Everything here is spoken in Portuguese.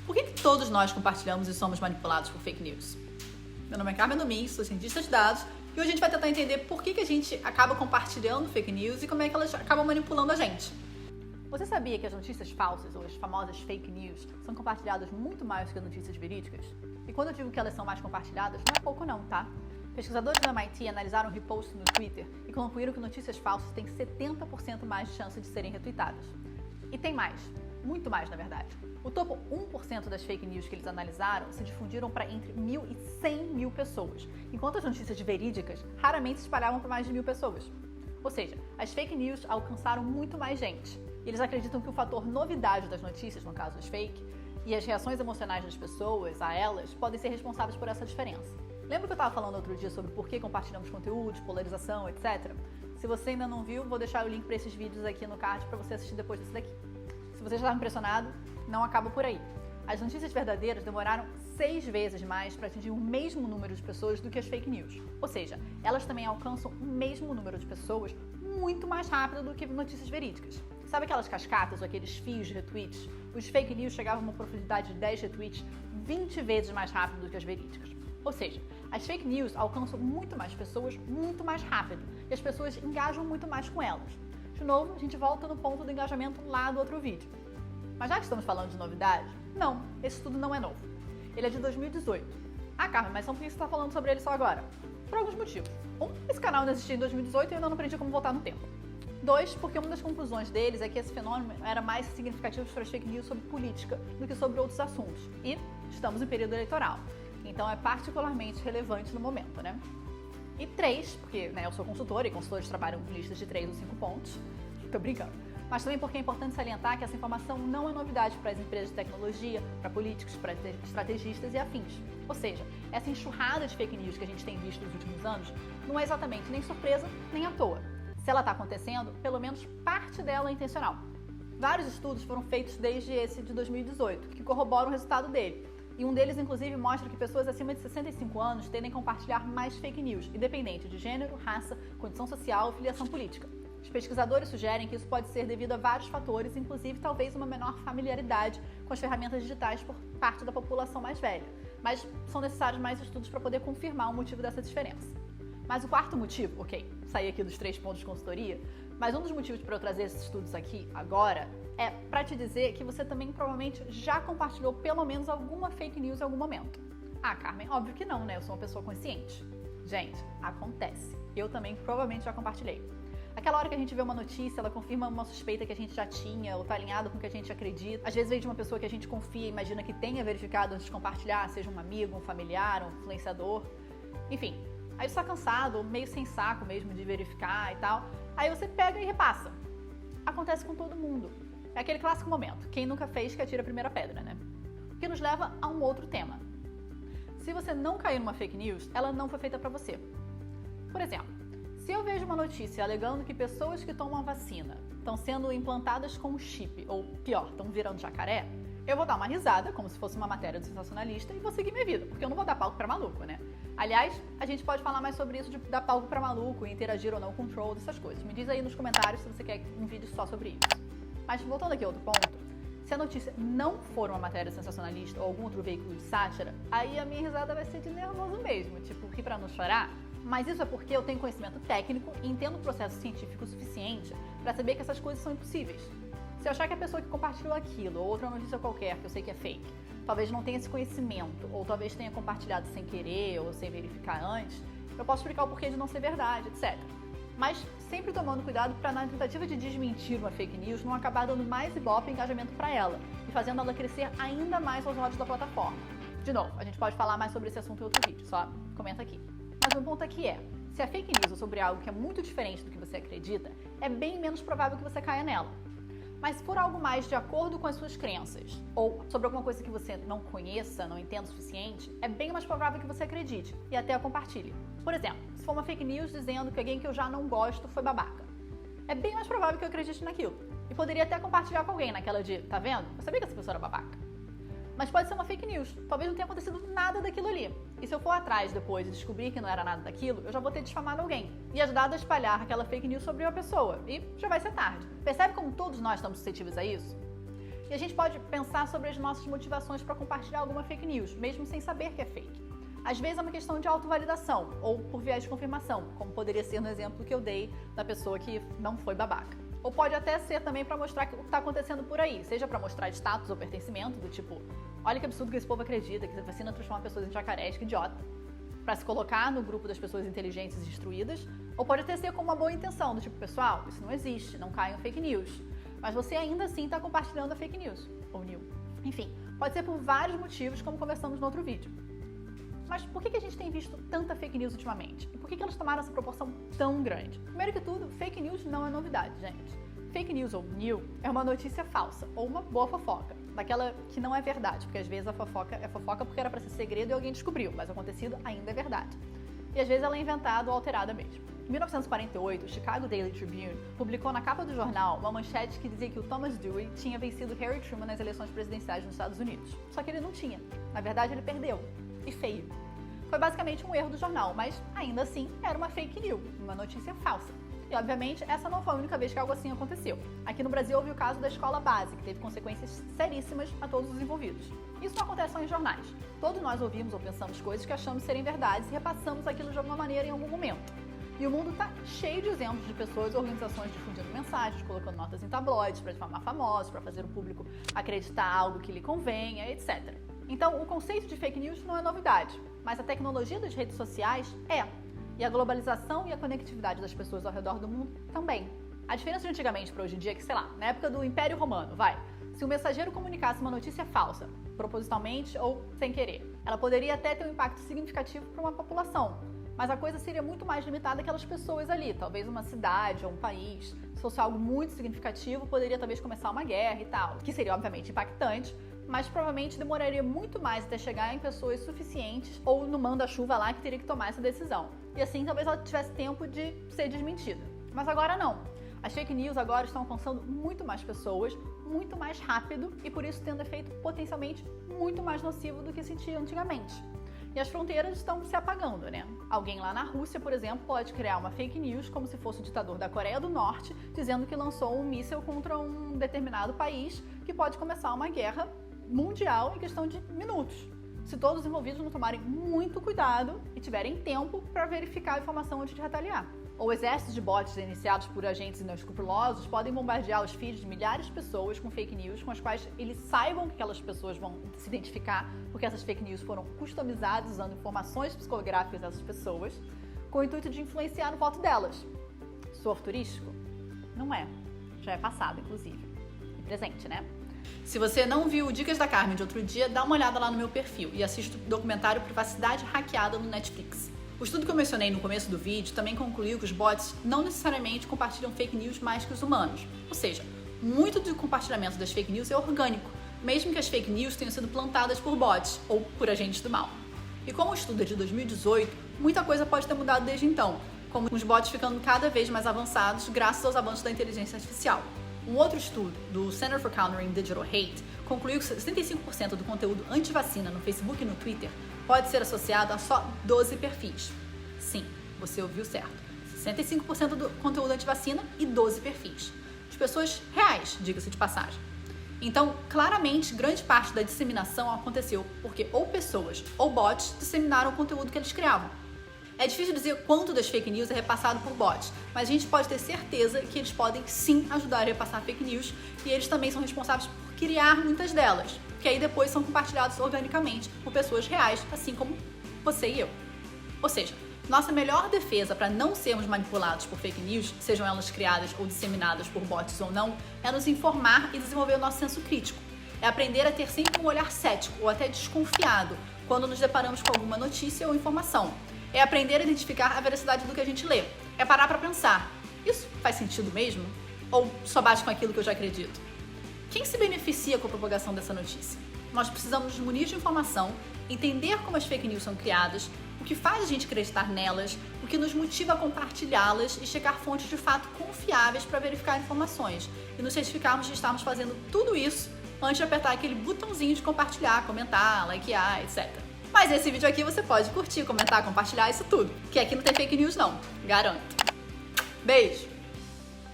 Por que todos nós compartilhamos e somos manipulados por fake news? Meu nome é Carmen Domingues, sou cientista de dados e hoje a gente vai tentar entender por que a gente acaba compartilhando fake news e como é que elas acabam manipulando a gente. Você sabia que as notícias falsas, ou as famosas fake news, são compartilhadas muito mais que as notícias verídicas? E quando eu digo que elas são mais compartilhadas, não é pouco não, tá? Pesquisadores do MIT analisaram reposts no Twitter e concluíram que notícias falsas têm 70% mais de chance de serem retweetadas. E tem mais, muito mais na verdade. O topo 1% das fake news que eles analisaram se difundiram para entre 1.000 e 100 mil pessoas, enquanto as notícias verídicas raramente se espalhavam para mais de 1.000 pessoas. Ou seja, as fake news alcançaram muito mais gente. E eles acreditam que o fator novidade das notícias, no caso das fake, e as reações emocionais das pessoas a elas podem ser responsáveis por essa diferença. Lembra que eu estava falando outro dia sobre por que compartilhamos conteúdos, polarização, etc? Se você ainda não viu, vou deixar o link para esses vídeos aqui no card para você assistir depois desse daqui. Se você já estava impressionado, não acaba por aí. As notícias verdadeiras demoraram 6 vezes mais para atingir o mesmo número de pessoas do que as fake news. Ou seja, elas também alcançam o mesmo número de pessoas muito mais rápido do que notícias verídicas. Sabe aquelas cascatas ou aqueles fios de retweets? Os fake news chegavam a uma profundidade de 10 retweets 20 vezes mais rápido do que as verídicas. Ou seja, as fake news alcançam muito mais pessoas muito mais rápido e as pessoas engajam muito mais com elas. De novo, a gente volta no ponto do engajamento lá do outro vídeo. Mas já que estamos falando de novidade, não, esse estudo não é novo. Ele é de 2018. Ah, Carmen, mas por que você está falando sobre ele só agora? Por alguns motivos. 1, esse canal ainda existia em 2018 e eu ainda não aprendi como voltar no tempo. 2, porque uma das conclusões deles é que esse fenômeno era mais significativo para as fake news sobre política do que sobre outros assuntos. E estamos em período eleitoral, então é particularmente relevante no momento, né? E 3, porque eu sou consultora e consultores trabalham com listas de 3 ou 5 pontos. Tô brincando. Mas também porque é importante salientar que essa informação não é novidade para as empresas de tecnologia, para políticos, para estrategistas e afins. Ou seja, essa enxurrada de fake news que a gente tem visto nos últimos anos não é exatamente nem surpresa nem à toa. Se ela está acontecendo, pelo menos parte dela é intencional. Vários estudos foram feitos desde esse de 2018, que corroboram o resultado dele. E um deles, inclusive, mostra que pessoas acima de 65 anos tendem a compartilhar mais fake news, independente de gênero, raça, condição social ou filiação política. Os pesquisadores sugerem que isso pode ser devido a vários fatores, inclusive talvez uma menor familiaridade com as ferramentas digitais por parte da população mais velha. Mas são necessários mais estudos para poder confirmar o motivo dessa diferença. Mas o quarto motivo, saí aqui dos 3 pontos de consultoria, mas um dos motivos para eu trazer esses estudos aqui agora é para te dizer que você também provavelmente já compartilhou pelo menos alguma fake news em algum momento. Ah, Carmen, óbvio que não, né? Eu sou uma pessoa consciente. Gente, acontece. Eu também provavelmente já compartilhei. Aquela hora que a gente vê uma notícia, ela confirma uma suspeita que a gente já tinha ou tá alinhado com o que a gente acredita. Às vezes vem de uma pessoa que a gente confia e imagina que tenha verificado antes de compartilhar, seja um amigo, um familiar, um influenciador, enfim. Aí você tá cansado, meio sem saco mesmo de verificar e tal. Aí você pega e repassa. Acontece com todo mundo. É aquele clássico momento. Quem nunca fez que atira a primeira pedra, né? O que nos leva a um outro tema. Se você não caiu numa fake news, ela não foi feita pra você. Por exemplo, se eu vejo uma notícia alegando que pessoas que tomam a vacina estão sendo implantadas com um chip, ou pior, estão virando jacaré, eu vou dar uma risada, como se fosse uma matéria do sensacionalista, e vou seguir minha vida, porque eu não vou dar palco pra maluco, né? Aliás, a gente pode falar mais sobre isso de dar palco pra maluco, interagir ou não com trolls, essas coisas. Me diz aí nos comentários se você quer um vídeo só sobre isso. Mas voltando aqui a outro ponto, se a notícia não for uma matéria sensacionalista ou algum outro veículo de sátira, aí a minha risada vai ser de nervoso mesmo, tipo, rir pra não chorar. Mas isso é porque eu tenho conhecimento técnico e entendo o processo científico suficiente para saber que essas coisas são impossíveis. Se eu achar que a pessoa que compartilhou aquilo ou outra notícia qualquer que eu sei que é fake, talvez não tenha esse conhecimento, ou talvez tenha compartilhado sem querer ou sem verificar antes, eu posso explicar o porquê de não ser verdade, etc. Mas sempre tomando cuidado para, na tentativa de desmentir uma fake news, não acabar dando mais ibope e engajamento para ela e fazendo ela crescer ainda mais aos olhos da plataforma. De novo, a gente pode falar mais sobre esse assunto em outro vídeo, só comenta aqui. Mas o ponto aqui é, se a fake news é sobre algo que é muito diferente do que você acredita, é bem menos provável que você caia nela. Mas se for algo mais de acordo com as suas crenças, ou sobre alguma coisa que você não conheça, não entenda o suficiente, é bem mais provável que você acredite e até a compartilhe. Por exemplo, se for uma fake news dizendo que alguém que eu já não gosto foi babaca, é bem mais provável que eu acredite naquilo. E poderia até compartilhar com alguém naquela de, tá vendo? Eu sabia que essa pessoa era babaca. Mas pode ser uma fake news, talvez não tenha acontecido nada daquilo ali. E se eu for atrás depois e descobrir que não era nada daquilo, eu já vou ter difamado alguém e ajudado a espalhar aquela fake news sobre uma pessoa. E já vai ser tarde. Percebe como todos nós estamos suscetíveis a isso? E a gente pode pensar sobre as nossas motivações para compartilhar alguma fake news, mesmo sem saber que é fake. Às vezes é uma questão de autovalidação ou por viés de confirmação, como poderia ser no exemplo que eu dei da pessoa que não foi babaca. Ou pode até ser também para mostrar o que está acontecendo por aí, seja para mostrar status ou pertencimento, do tipo, olha que absurdo que esse povo acredita, que a vacina transforma pessoas em jacarés, que idiota. Para se colocar no grupo das pessoas inteligentes e instruídas, ou pode até ser com uma boa intenção, do tipo, pessoal, isso não existe, não caiam fake news. Mas você ainda assim está compartilhando a fake news, ou new. Enfim, pode ser por vários motivos, como conversamos no outro vídeo. Mas por que a gente tem visto tanta fake news ultimamente? E por que elas tomaram essa proporção tão grande? Primeiro que tudo, fake news não é novidade, gente. Fake news ou new é uma notícia falsa, ou uma boa fofoca, daquela que não é verdade, porque às vezes a fofoca é fofoca porque era para ser segredo e alguém descobriu, mas o acontecido ainda é verdade. E às vezes ela é inventada ou alterada mesmo. Em 1948, o Chicago Daily Tribune publicou na capa do jornal uma manchete que dizia que o Thomas Dewey tinha vencido Harry Truman nas eleições presidenciais nos Estados Unidos. Só que ele não tinha. Na verdade, ele perdeu. E feio. Foi basicamente um erro do jornal, mas ainda assim era uma fake news, uma notícia falsa. E obviamente essa não foi a única vez que algo assim aconteceu. Aqui no Brasil houve o caso da escola base, que teve consequências seríssimas a todos os envolvidos. Isso não acontece só em jornais. Todos nós ouvimos ou pensamos coisas que achamos serem verdades e repassamos aquilo de alguma maneira em algum momento. E o mundo está cheio de exemplos de pessoas e organizações difundindo mensagens, colocando notas em tabloides para difamar famosos, para fazer o público acreditar algo que lhe convenha, etc. Então, o conceito de fake news não é novidade, mas a tecnologia das redes sociais é. E a globalização e a conectividade das pessoas ao redor do mundo também. A diferença de antigamente para hoje em dia é que, sei lá, na época do Império Romano, se o mensageiro comunicasse uma notícia falsa, propositalmente ou sem querer, ela poderia até ter um impacto significativo para uma população, mas a coisa seria muito mais limitada àquelas pessoas ali, talvez uma cidade ou um país. Se fosse algo muito significativo, poderia talvez começar uma guerra e tal, que seria obviamente impactante, mas provavelmente demoraria muito mais até chegar em pessoas suficientes ou no manda-chuva lá que teria que tomar essa decisão. E assim talvez ela tivesse tempo de ser desmentida. Mas agora não. As fake news agora estão alcançando muito mais pessoas, muito mais rápido e por isso tendo efeito potencialmente muito mais nocivo do que sentia antigamente. E as fronteiras estão se apagando, né? Alguém lá na Rússia, por exemplo, pode criar uma fake news como se fosse o ditador da Coreia do Norte, dizendo que lançou um míssil contra um determinado país que pode começar uma guerra mundial em questão de minutos, se todos os envolvidos não tomarem muito cuidado e tiverem tempo para verificar a informação antes de retaliar. Ou exércitos de bots iniciados por agentes inescrupulosos podem bombardear os feeds de milhares de pessoas com fake news com as quais eles saibam que aquelas pessoas vão se identificar, porque essas fake news foram customizadas usando informações psicográficas dessas pessoas, com o intuito de influenciar no voto delas. Soa futurístico? Não é. Já é passado, inclusive. E presente, né? Se você não viu o Dicas da Carmen de outro dia, dá uma olhada lá no meu perfil e assista o documentário Privacidade Hackeada no Netflix. O estudo que eu mencionei no começo do vídeo também concluiu que os bots não necessariamente compartilham fake news mais que os humanos. Ou seja, muito do compartilhamento das fake news é orgânico, mesmo que as fake news tenham sido plantadas por bots ou por agentes do mal. E como o estudo é de 2018, muita coisa pode ter mudado desde então, como os bots ficando cada vez mais avançados graças aos avanços da inteligência artificial. Um outro estudo, do Center for Countering Digital Hate, concluiu que 75% do conteúdo anti-vacina no Facebook e no Twitter pode ser associado a só 12 perfis. Sim, você ouviu certo. 65% do conteúdo anti-vacina e 12 perfis. De pessoas reais, diga-se de passagem. Então, claramente, grande parte da disseminação aconteceu porque ou pessoas ou bots disseminaram o conteúdo que eles criavam. É difícil dizer quanto das fake news é repassado por bots, mas a gente pode ter certeza que eles podem sim ajudar a repassar fake news e eles também são responsáveis por criar muitas delas, que aí depois são compartilhados organicamente por pessoas reais, assim como você e eu. Ou seja, nossa melhor defesa para não sermos manipulados por fake news, sejam elas criadas ou disseminadas por bots ou não, é nos informar e desenvolver o nosso senso crítico. É aprender a ter sempre um olhar cético ou até desconfiado quando nos deparamos com alguma notícia ou informação. É aprender a identificar a veracidade do que a gente lê. É parar para pensar, isso faz sentido mesmo? Ou só bate com aquilo que eu já acredito? Quem se beneficia com a propagação dessa notícia? Nós precisamos nos munir de informação, entender como as fake news são criadas, o que faz a gente acreditar nelas, o que nos motiva a compartilhá-las e checar fontes de fato confiáveis para verificar informações e nos certificarmos de estarmos fazendo tudo isso antes de apertar aquele botãozinho de compartilhar, comentar, likear, etc. Mas esse vídeo aqui você pode curtir, comentar, compartilhar isso tudo, que aqui não tem fake news não, garanto. Beijo!